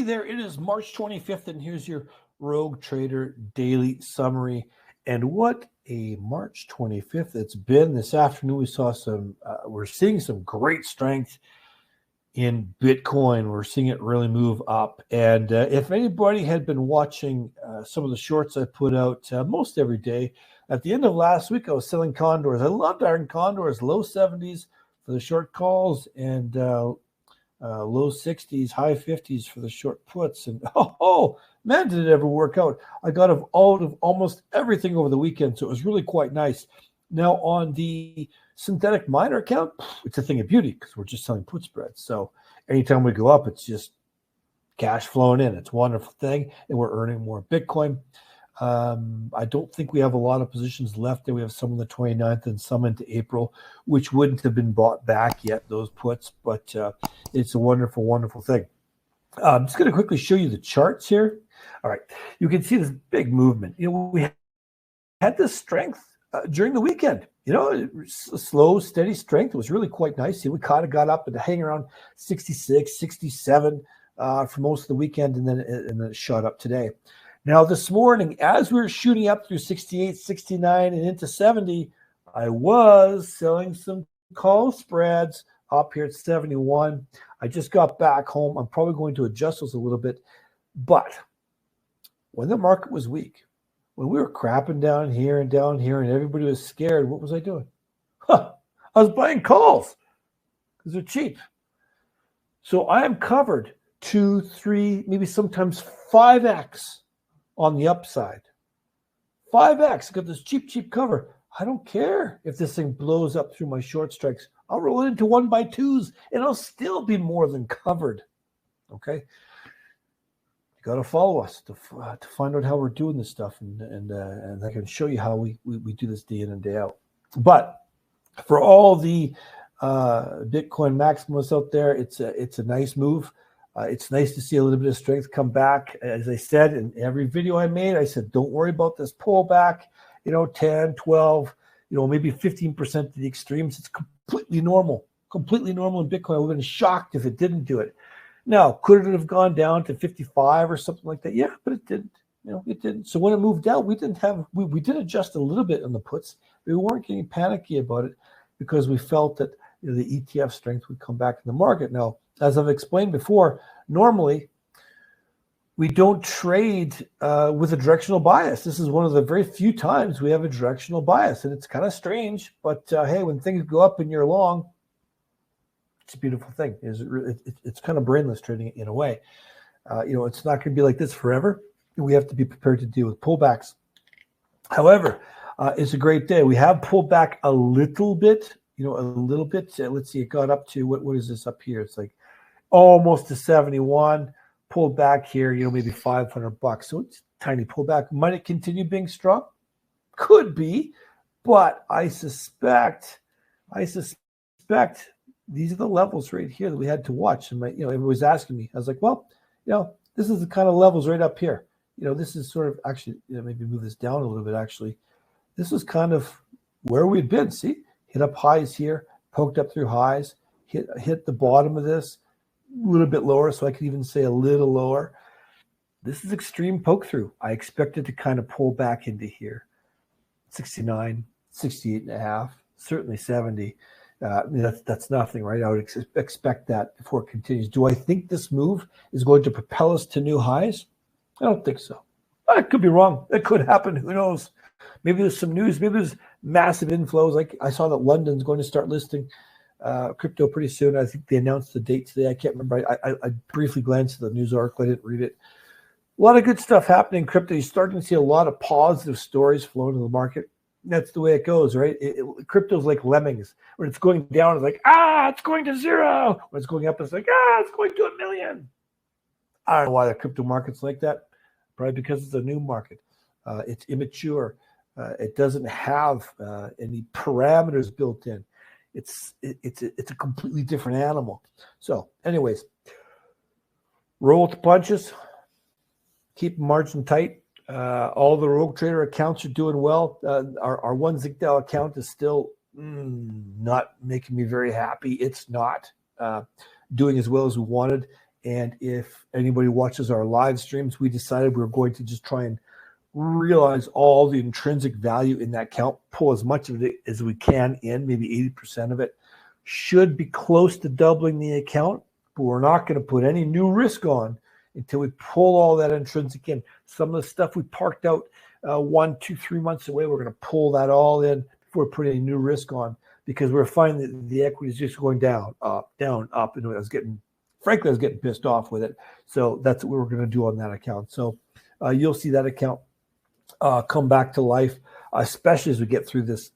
looky there, it is March 25th, and here's your Rogue Trader Daily Summary. And what a March 25th it's been. This afternoon we saw we're seeing some great strength in Bitcoin. We're seeing it really move up. And if anybody had been watching some of the shorts I put out most every day, at the end of last week I was selling condors. I loved iron condors, low 70s for the short calls and low 60s, high 50s for the short puts. And oh man, did it ever work out. I got out of almost everything over the weekend, so it was really quite nice. Now on the synthetic miner account, it's a thing of beauty because we're just selling put spreads. So anytime we go up, it's just cash flowing in. It's a wonderful thing, and we're earning more Bitcoin. I don't think we have a lot of positions left there. We have some on the 29th and some into April, which wouldn't have been bought back yet, those puts, but it's a wonderful, wonderful thing. I'm just going to quickly show you the charts here. All right, you can see this big movement. We had this strength during the weekend. Slow, steady strength. It was really quite nice. We kind of got up and hang around 66, 67 for most of the weekend, and then it shot up today. Now, this morning, as we were shooting up through 68, 69, and into 70, I was selling some call spreads up here at 71. I just got back home. I'm probably going to adjust those a little bit. But when the market was weak, when we were crapping down here and everybody was scared, what was I doing? I was buying calls because they're cheap. So I am covered 2, 3, maybe sometimes 5x on the upside. 5x, got this cheap cover. I don't care if this thing blows up through my short strikes. I'll roll it into 1x2s and I'll still be more than covered. Okay? You got to follow us to find out how we're doing this stuff, and I can show you how we do this day in and day out. But for all the Bitcoin maximalists out there, it's a nice move. It's nice to see a little bit of strength come back. As I said in every video I made, I said, don't worry about this pullback, 10, 12, maybe 15% to the extremes. It's completely normal in Bitcoin. I would have been shocked if it didn't do it. Now, could it have gone down to 55 or something like that? Yeah, but it didn't. It didn't. So when it moved out, we did adjust a little bit on the puts. We weren't getting panicky about it because we felt that the ETF strength would come back in the market. Now, as I've explained before, normally we don't trade with a directional bias. This is one of the very few times we have a directional bias, and it's kind of strange. But hey, when things go up and you're long, it's a beautiful thing. It's kind of brainless trading in a way. It's not going to be like this forever. We have to be prepared to deal with pullbacks. However, it's a great day. We have pulled back a little bit. Let's see, it got up to what is this up here? It's like almost to 71. Pulled back here, maybe $500. So it's a tiny pullback. Might it continue being strong? Could be, but I suspect these are the levels right here that we had to watch. And everybody was asking me. I was like, well, this is the kind of levels right up here. This is sort of actually, maybe move this down a little bit. Actually, this is kind of where we'd been. See, hit up highs here, poked up through highs, hit the bottom of this, a little bit lower, so I could even say a little lower. This is extreme poke through. I expected to kind of pull back into here. 69, 68 and a half, certainly 70. That's nothing, right? I would expect that before it continues. Do I think this move is going to propel us to new highs? I don't think so. I could be wrong. It could happen. Who knows? Maybe there's some news. Maybe there's massive inflows. Like I saw that London's going to start listing crypto pretty soon. I think they announced the date today. I can't remember. I briefly glanced at the news article. I didn't read it. A lot of good stuff happening in crypto. You're starting to see a lot of positive stories flowing to the market. That's the way it goes, right? Crypto's like lemmings. When it's going down, it's like, it's going to zero. When it's going up, it's like, it's going to 1 million. I don't know why the crypto market's like that. Probably because it's a new market. It's immature. It doesn't have any parameters built in. It's a completely different animal. So, anyways, roll with the punches. Keep margin tight. All the Rogue Trader accounts are doing well. Our one Zigdao account is still not making me very happy. It's not doing as well as we wanted. And if anybody watches our live streams, we decided we were going to just try and realize all the intrinsic value in that account, pull as much of it as we can in, maybe 80% of it. Should be close to doubling the account, but we're not going to put any new risk on until we pull all that intrinsic in. Some of the stuff we parked out 1, 2, 3 months away, we're going to pull that all in before putting any new risk on, because we're finding that the equity is just going down, up, and I was getting pissed off with it. So that's what we're going to do on that account. So you'll see that account come back to life, especially as we get through this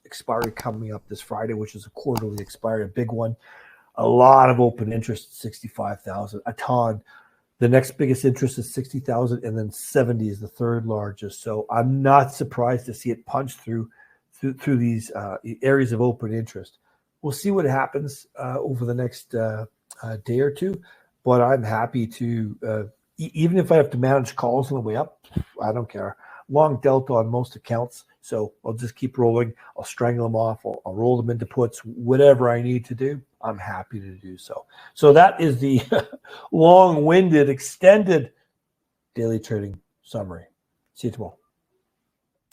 expiry coming up this Friday, which is a quarterly expiry, a big one. A lot of open interest, 65,000, a ton. The next biggest interest is 60,000, and then 70 is the third largest. So I'm not surprised to see it punch through these areas of open interest. We'll see what happens over the next day or two, but I'm happy to, even if I have to manage calls on the way up, I don't care. Long delta on most accounts, so I'll just keep rolling. I'll strangle them off. I'll roll them into puts, whatever I need to do. I'm happy to do so. So that is the long-winded, extended daily trading summary. See you tomorrow.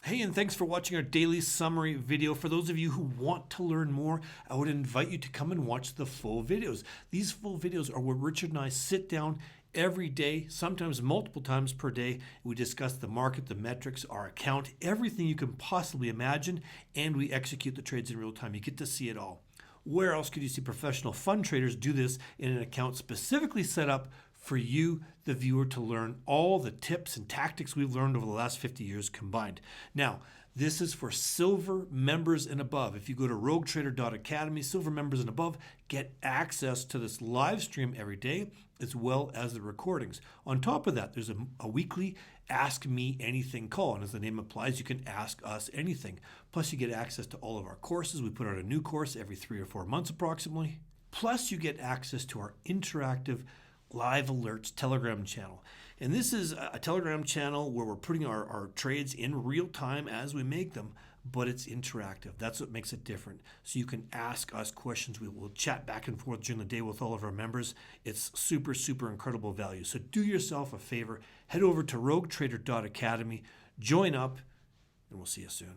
Hey, and thanks for watching our daily summary video. For those of you who want to learn more, I would invite you to come and watch the full videos. These full videos are where Richard and I sit down every day, sometimes multiple times per day. We discuss the market, the metrics, our account, everything you can possibly imagine, and we execute the trades in real time. You get to see it all. Where else could you see professional fund traders do this in an account specifically set up for you, the viewer, to learn all the tips and tactics we've learned over the last 50 years combined? Now, this is for silver members and above. If you go to Roguetrader.academy, silver members and above get access to this live stream every day, as well as the recordings. On top of that, there's a weekly Ask Me Anything call. And as the name implies, you can ask us anything. Plus, you get access to all of our courses. We put out a new course every 3 or 4 months approximately. Plus, you get access to our interactive live alerts Telegram channel. And this is a Telegram channel where we're putting our trades in real time as we make them, but it's interactive. That's what makes it different. So you can ask us questions. We will chat back and forth during the day with all of our members. It's super, super incredible value. So do yourself a favor. Head over to Roguetrader.academy, join up, and we'll see you soon.